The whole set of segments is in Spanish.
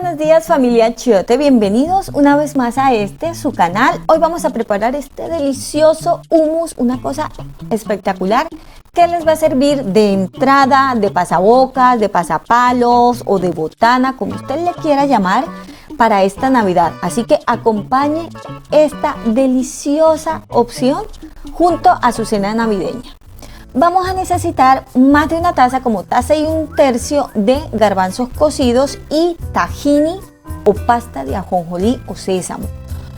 buenos días, familia Chiote, bienvenidos una vez más a su canal. Hoy vamos a preparar este delicioso hummus, una cosa espectacular que les va a servir de entrada, de pasabocas, de pasapalos o de botana, como usted le quiera llamar, para esta Navidad. Así que acompañe esta deliciosa opción junto a su cena navideña. Vamos a necesitar más de una taza, como taza y un tercio, de garbanzos cocidos y tahini o pasta de ajonjolí o sésamo.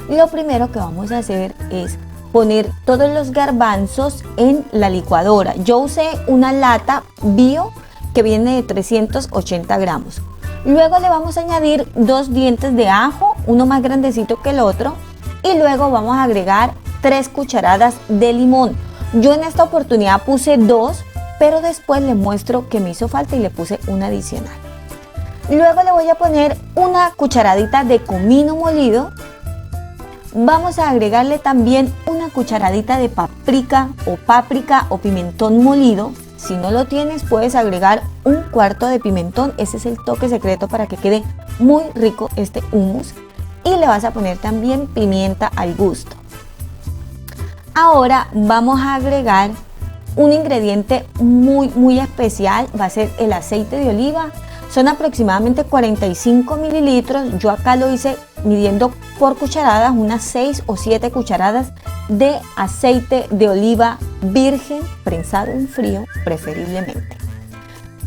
Lo primero que vamos a hacer es poner todos los garbanzos en la licuadora. Yo usé una lata bio que viene de 380 gramos. Luego le vamos a añadir 2 dientes de ajo, uno más grandecito que el otro, y luego vamos a agregar 3 cucharadas de limón. Yo en esta oportunidad puse 2, pero después les muestro que me hizo falta y le puse una adicional. Luego le voy a poner una cucharadita de comino molido. Vamos a agregarle también una cucharadita de páprica o pimentón molido. Si no lo tienes, puedes agregar un cuarto de pimentón. Ese es el toque secreto para que quede muy rico este hummus. Y le vas a poner también pimienta al gusto. Ahora vamos a agregar un ingrediente muy especial, va a ser el aceite de oliva. Son aproximadamente 45 mililitros, yo acá lo hice midiendo por cucharadas, unas 6 o 7 cucharadas de aceite de oliva virgen, prensado en frío preferiblemente.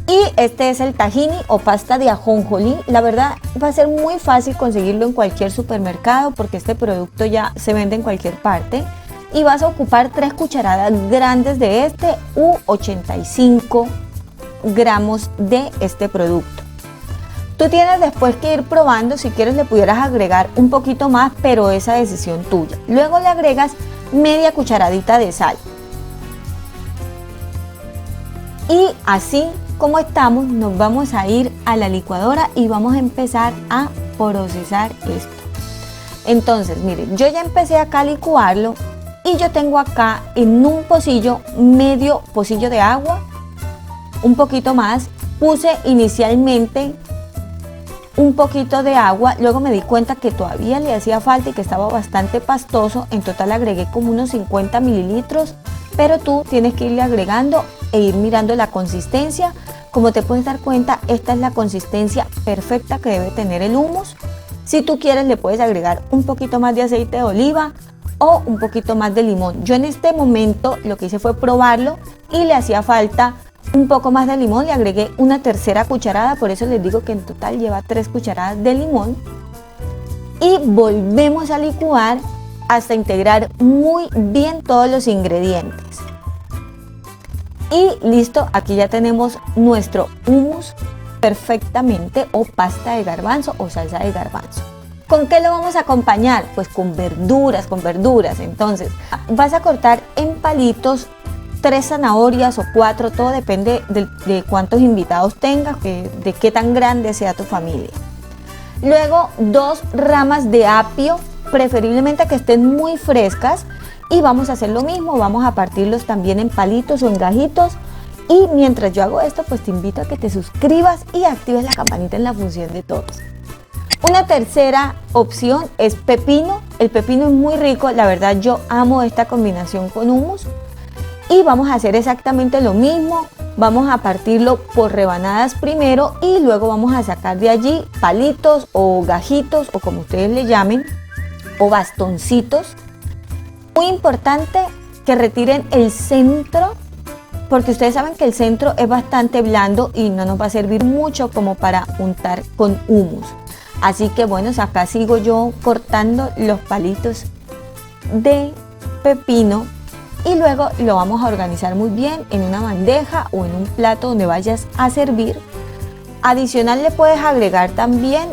Y este es el tahini o pasta de ajonjolí. La verdad va a ser muy fácil conseguirlo en cualquier supermercado porque este producto ya se vende en cualquier parte. Y vas a ocupar 3 cucharadas grandes de este u 85 gramos de este producto. Tú tienes después que ir probando, si quieres le pudieras agregar un poquito más, pero esa decisión tuya. Luego le agregas media cucharadita de sal. Y así como estamos, nos vamos a ir a la licuadora y vamos a empezar a procesar esto. Entonces, miren, yo ya empecé acá a licuarlo. Y yo tengo acá en un pocillo, medio pocillo de agua, un poquito más. Puse inicialmente un poquito de agua, luego me di cuenta que todavía le hacía falta y que estaba bastante pastoso. En total agregué como unos 50 mililitros, pero tú tienes que irle agregando e ir mirando la consistencia. Como te puedes dar cuenta, esta es la consistencia perfecta que debe tener el hummus. Si tú quieres le puedes agregar un poquito más de aceite de oliva o un poquito más de limón. Yo en este momento lo que hice fue probarlo y le hacía falta un poco más de limón, le agregué una tercera cucharada, por eso les digo que en total lleva 3 cucharadas de limón. Y volvemos a licuar hasta integrar muy bien todos los ingredientes. Y listo, aquí ya tenemos nuestro hummus perfectamente, o pasta de garbanzo o salsa de garbanzo. ¿Con qué lo vamos a acompañar? Pues con verduras. Entonces, vas a cortar en palitos 3 zanahorias o 4, todo depende de cuántos invitados tengas, de qué tan grande sea tu familia. Luego, 2 ramas de apio, preferiblemente que estén muy frescas. Y vamos a hacer lo mismo, vamos a partirlos también en palitos o en gajitos. Y mientras yo hago esto, pues te invito a que te suscribas y actives la campanita en la función de todos. Una tercera opción es pepino. El pepino es muy rico, la verdad yo amo esta combinación con hummus. Y vamos a hacer exactamente lo mismo, vamos a partirlo por rebanadas primero y luego vamos a sacar de allí palitos o gajitos o como ustedes le llamen, o bastoncitos. Muy importante que retiren el centro, porque ustedes saben que el centro es bastante blando y no nos va a servir mucho como para untar con hummus. Así que bueno, acá sigo yo cortando los palitos de pepino y luego lo vamos a organizar muy bien en una bandeja o en un plato donde vayas a servir. Adicional le puedes agregar también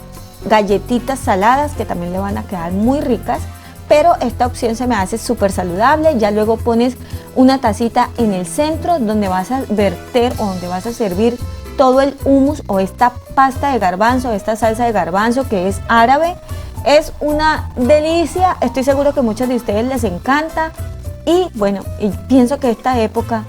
galletitas saladas que también le van a quedar muy ricas, pero esta opción se me hace súper saludable. Ya luego pones una tacita en el centro donde vas a verter o donde vas a servir todo el hummus o esta pasta de garbanzo, esta salsa de garbanzo que es árabe. Es una delicia, estoy seguro que a muchos de ustedes les encanta. Y bueno, pienso que esta época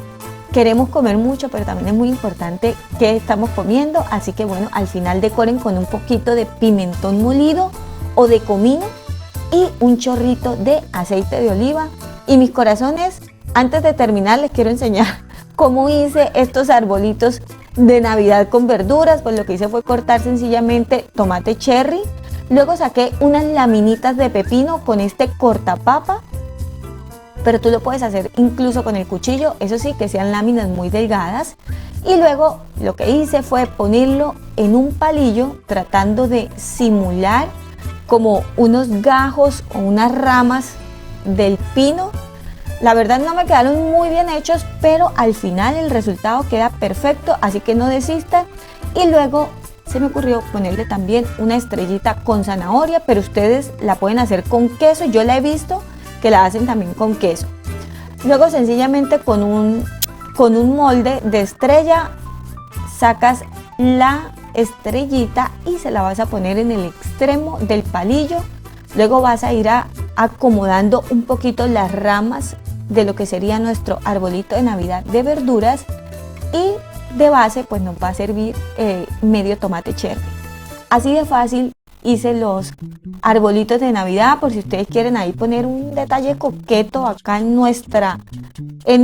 queremos comer mucho, pero también es muy importante qué estamos comiendo. Así que bueno, al final decoren con un poquito de pimentón molido o de comino y un chorrito de aceite de oliva. Y mis corazones, antes de terminar les quiero enseñar cómo hice estos arbolitos de Navidad con verduras. Pues lo que hice fue cortar sencillamente tomate cherry, luego saqué unas laminitas de pepino con este cortapapa, pero tú lo puedes hacer incluso con el cuchillo, eso sí, que sean láminas muy delgadas. Y luego lo que hice fue ponerlo en un palillo, tratando de simular como unos gajos o unas ramas del pino. La verdad no me quedaron muy bien hechos, pero al final el resultado queda perfecto, así que no desistan. Y luego se me ocurrió ponerle también una estrellita con zanahoria, pero ustedes la pueden hacer con queso. Yo la he visto que la hacen también con queso. Luego sencillamente con un molde de estrella sacas la estrellita y se la vas a poner en el extremo del palillo. Luego vas a ir acomodando un poquito las ramas de lo que sería nuestro arbolito de Navidad de verduras, y de base pues nos va a servir medio tomate cherry. Así de fácil hice los arbolitos de Navidad, por si ustedes quieren ahí poner un detalle coqueto acá en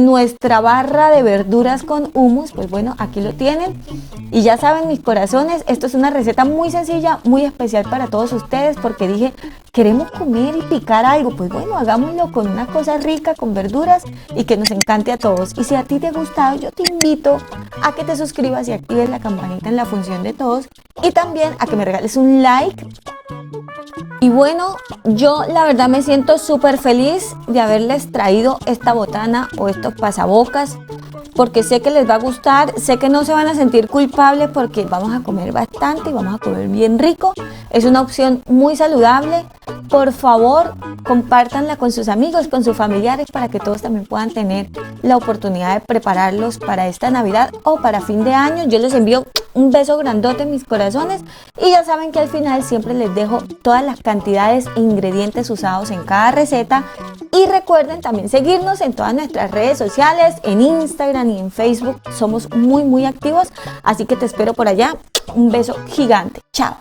nuestra barra de verduras con hummus. Pues bueno, aquí lo tienen. Y ya saben, mis corazones, esto es una receta muy sencilla, muy especial para todos ustedes, porque dije, queremos comer y picar algo, pues bueno, hagámoslo con una cosa rica, con verduras y que nos encante a todos. Y si a ti te ha gustado, yo te invito a que te suscribas y actives la campanita en la función de todos, y también a que me regales un like. Y bueno, yo la verdad me siento súper feliz de haberles traído esta botana o estos pasabocas, porque sé que les va a gustar, sé que no se van a sentir culpables porque vamos a comer bastante y vamos a comer bien rico. Es una opción muy saludable. Por favor, compártanla con sus amigos, con sus familiares, para que todos también puedan tener la oportunidad de prepararlos para esta Navidad o para fin de año. Yo les envío un beso grandote en mis corazones, y ya saben que al final siempre les dejo todas las cantidades e ingredientes usados en cada receta. Y recuerden también seguirnos en todas nuestras redes sociales, en Instagram y en Facebook. Somos muy activos, así que te espero por allá. Un beso gigante. Chao.